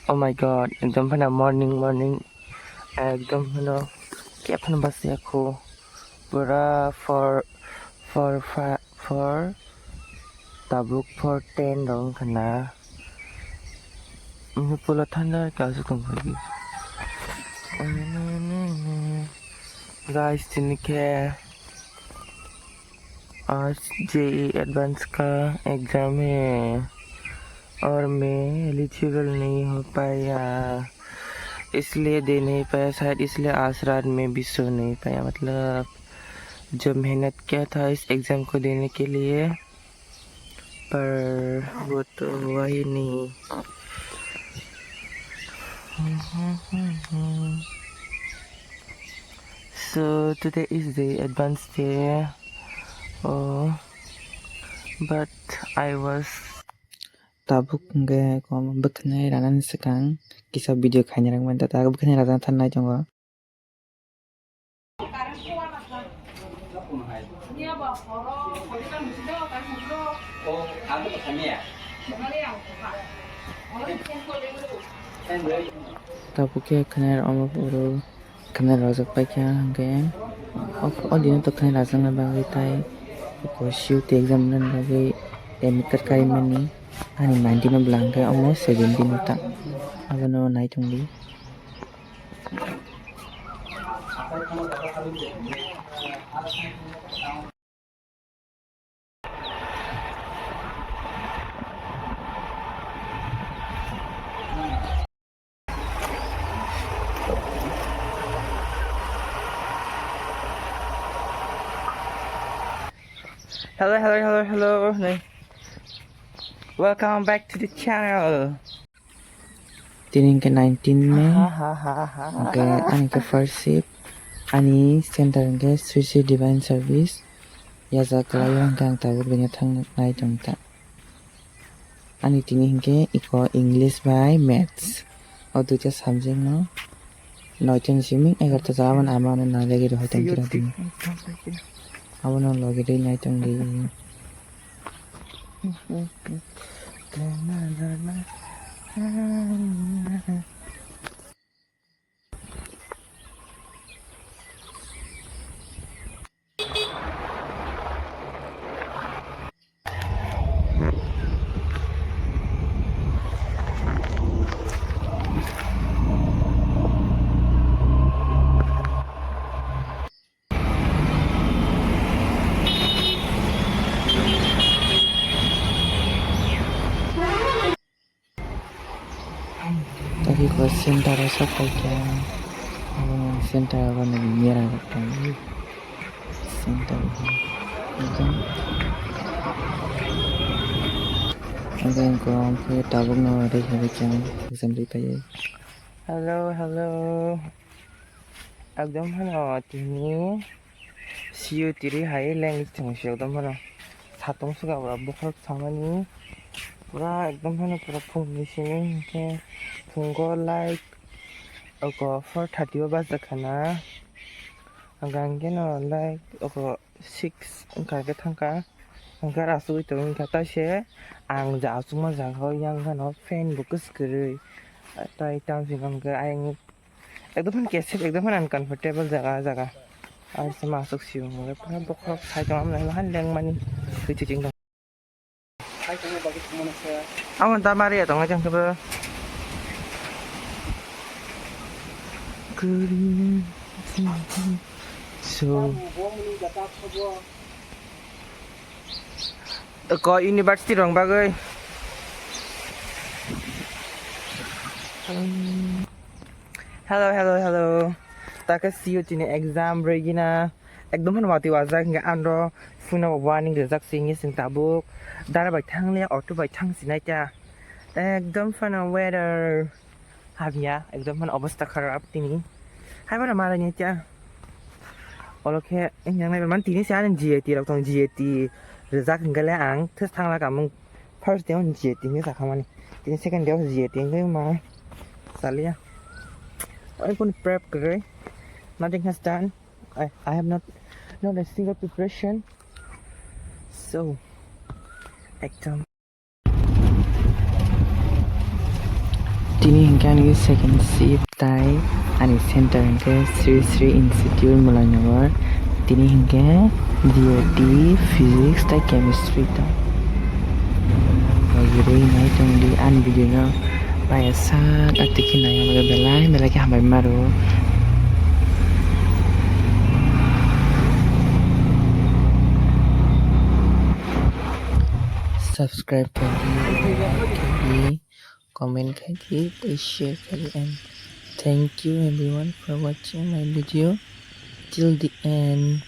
Oh my god, एकदम फना morning एकदम फनो क्या फन बस को पूरा for tabuk for 10 dong kena pulau tanda kau suka lagi guys ini ke आज जेई एडवांस का एग्जाम है और मैं एलिजिबल नहीं हो पाया इसलिए दे नहीं पाया शायद इसलिए आज रात में भी सो नहीं पाया मतलब जो मेहनत किया था इस एग्ज़ाम को देने के लिए पर वो तो हुआ ही नहीं so today is the advanced day but I was tabuk nge ko bekhnai ranan sekang kisa video khanya rang man ta bekhnai ranan thanai jongo tabuknya kena omong puru kena rojak pakai hanggain oh dina to kena rajang na bagai tai ko CUET exam nan bagai emitter kai mani ani 19 na belangkai almost 17 ta abano nai tungli Hello. Welcome back to the channel. Tining ke 19 में के ani ke first shift ani center ke Swiss Divine Service ya zakla yang kang tahu banyak thang nai jongta ani tining ke iko English by Maths और दूसरा subject no नौचन सिमिंग अगर तो जावन आमान ना लगे रहो तंग किरा दिन अब ना लगे रही नहीं तंगी tadi gua center rasa kayak center apa nih merah kan center itu ada yang kau ambil tabung no ada yang macam exam di payah hello एकदम हनो तिनी CUET ri hai language 정시 एकदम हनो सातों सुगा बड़ा बहुत सामानी पूरा एकदम हनो पूरा फुंगनी सिमिंग के फुंगो लाइक ओको 4:30 बजे खाना gangen like oko 6 ka ke thangka angka rasu itu angka tashe ang ja suma ja ho yang kan fan bukus kiri tai tam sing angka ang ekdom kese ekdom uncomfortable jaga R masuk siung ngore pura bokrok sai tam lai han leng mani tu cicing dong ai tong bagi thumana sa awan ta mari tong ajang ke so có university rong bagai hello taka CUET ni exam regina ekdom han wati wajak nge andro funa warning rezak singi sing tabuk dara bai thang le auto bai thang sinai ta ekdom fana weather habya ekdom han obostha kharab tini hai bana mara ni ta oke yang nai man tini sian GAT rak tong GAT rezak ngale ang thus thang la kamung first day on GAT ni sakhamani tini second day GAT ngai ma salia I pun prep kere nothing has done I have not a single preparation so exam tini hingke ani second shift tai ani center hingke Sri Sri Institute Mulanagar tini hingke DOT Physics tai Chemistry tai Giri nai tong di an video no Baya sak atiki nai amaga belai ke hambai maru subscribe kari like kari comment kari share kari and thank you everyone for watching my video till the end.